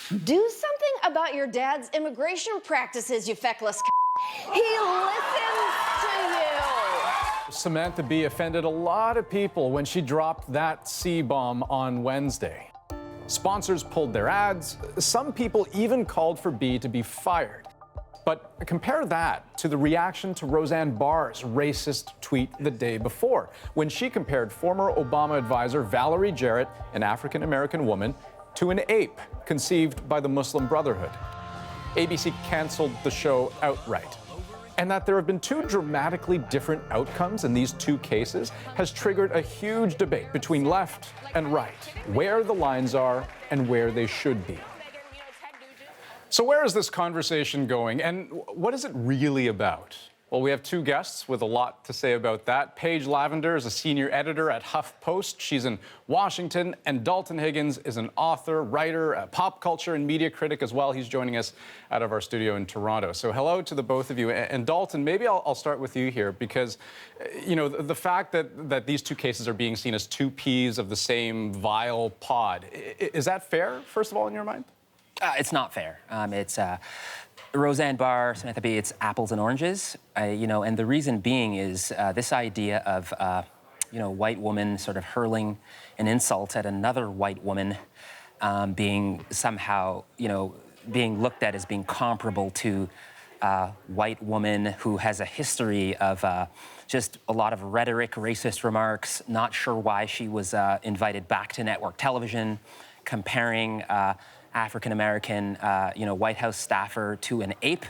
Do something about your dad's immigration practices, you feckless He listens to you. Samantha Bee offended a lot of people when she dropped that C-bomb on Wednesday. Sponsors pulled their ads. Some people even called for Bee to be fired. But compare that to the reaction to Roseanne Barr's racist tweet the day before, when she compared former Obama advisor Valerie Jarrett, an African-American woman, to an ape conceived by the Muslim Brotherhood. ABC canceled the show outright. And that there have been two dramatically different outcomes in these two cases has triggered a huge debate between left and right, where the lines are and where they should be. So where is this conversation going, and what is it really about? Well, we have two guests with a lot to say about that. Paige Lavender is a senior editor at HuffPost. She's in Washington. And Dalton Higgins is an author, writer, a pop culture and media critic as well. He's joining us out of our studio in Toronto. So hello to the both of you. And Dalton, maybe I'll start with you here because, you know, the fact that these two cases are being seen as two peas of the same vile pod, is that fair, first of all, in your mind? It's not fair. It's Roseanne Barr, Samantha Bee, it's apples and oranges, you know, and the reason being is this idea of, you know, white woman sort of hurling an insult at another white woman being somehow, you know, being looked at as being comparable to white woman who has a history of just a lot of rhetoric, racist remarks, not sure why she was invited back to network television, comparing African-American, you know, White House staffer to an ape,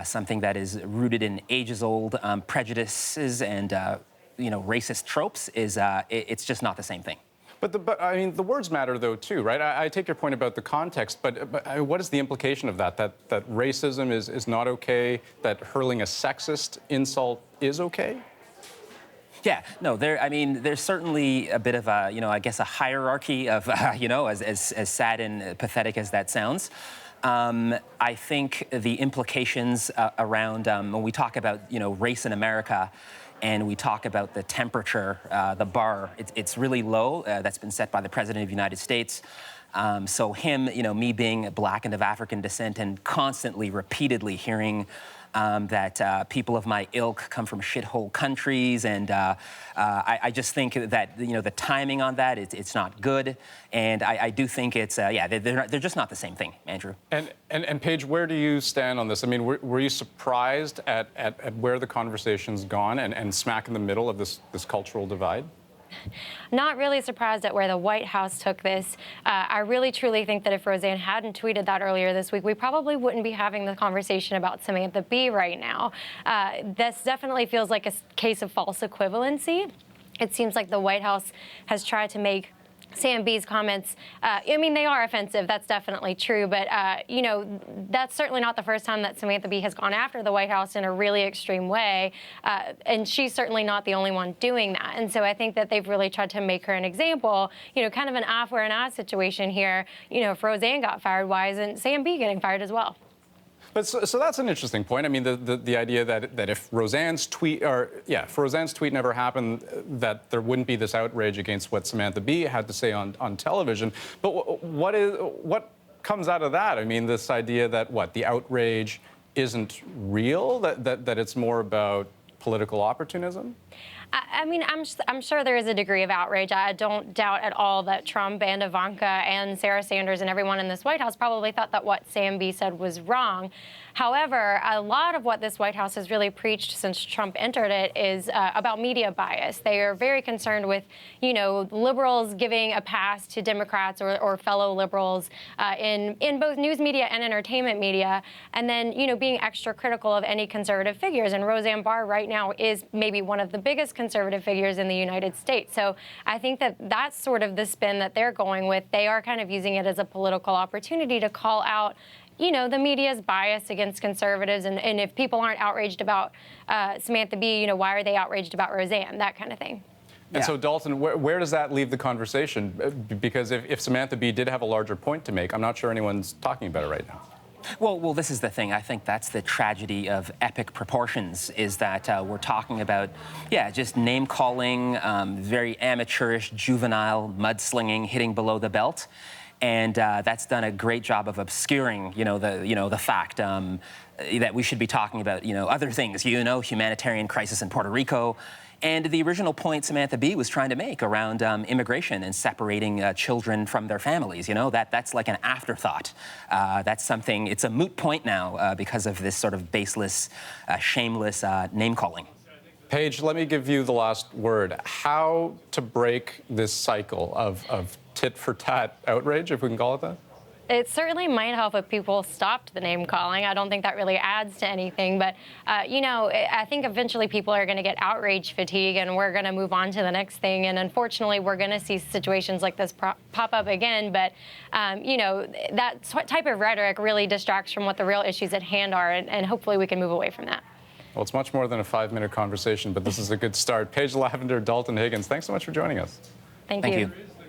something that is rooted in ages-old prejudices and, you know, racist tropes. It's just not the same thing. But I mean, the words matter, though, too, right? I take your point about the context, but what is the implication of that? That racism is not okay, that hurling a sexist insult is okay? Yeah, no, I mean, there's certainly a bit of a, you know, I guess a hierarchy of, you know, as sad and pathetic as that sounds. I think the implications around when we talk about, you know, race in America and we talk about the temperature, the bar, it's really low. That's been set by the President of the United States. So him, you know, me being black and of African descent and constantly, repeatedly hearing that people of my ilk come from shithole countries, and I just think that, you know, the timing on that, it's not good, and I do think it's yeah, they're just not the same thing, Andrew. And Paige, where do you stand on this? I mean, were you surprised at where the conversation's gone and smack in the middle of this cultural divide? Not really surprised at where the White House took this. I really, truly think that if Roseanne hadn't tweeted that earlier this week, we probably wouldn't be having the conversation about Samantha Bee right now. This definitely feels like a case of false equivalency. It seems like the White House has tried to make Sam Bee's comments, I mean, they are offensive, that's definitely true, but, you know, that's certainly not the first time that Samantha Bee has gone after the White House in a really extreme way, and she's certainly not the only one doing that. And so I think that they've really tried to make her an example, you know, kind of an off where an ass situation here. You know, if Roseanne got fired, why isn't Sam Bee getting fired as well? But so that's an interesting point. I mean, the idea that if Roseanne's tweet, if Roseanne's tweet never happened, that there wouldn't be this outrage against what Samantha Bee had to say on television. But what comes out of that? I mean, this idea that the outrage isn't real, that it's more about political opportunism? I mean, I'm sure there is a degree of outrage. I don't doubt at all that Trump and Ivanka and Sarah Sanders and everyone in this White House probably thought that what Sam Bee said was wrong. However, a lot of what this White House has really preached since Trump entered it is about media bias. They are very concerned with, you know, liberals giving a pass to Democrats or fellow liberals in both news media and entertainment media, and then, you know, being extra critical of any conservative figures. And Roseanne Barr right now is maybe one of the biggest conservative figures in the United States. So I think that that's sort of the spin that they're going with. They are kind of using it as a political opportunity to call out, you know, the media's bias against conservatives, and if people aren't outraged about Samantha Bee, you know, why are they outraged about Roseanne? That kind of thing. And so, Dalton, where does that leave the conversation? Because if Samantha Bee did have a larger point to make, I'm not sure anyone's talking about it right now. Well, this is the thing. I think that's the tragedy of epic proportions, is that we're talking about, just name-calling, very amateurish, juvenile mudslinging, hitting below the belt. and that's done a great job of obscuring, the fact that we should be talking about, other things, humanitarian crisis in Puerto Rico. And the original point Samantha Bee was trying to make around immigration and separating children from their families, that's like an afterthought. That's something, it's a moot point now because of this sort of baseless, shameless name-calling. Paige, let me give you the last word. How to break this cycle of tit-for-tat outrage, if we can call it that? It certainly might help if people stopped the name calling. I don't think that really adds to anything. But, I think eventually people are going to get outrage fatigue and we're going to move on to the next thing. And unfortunately, we're going to see situations like this pop up again. But, that type of rhetoric really distracts from what the real issues at hand are. And hopefully we can move away from that. Well, it's much more than a 5-minute conversation, but this is a good start. Paige Lavender, Dalton Higgins, thanks so much for joining us. Thank you.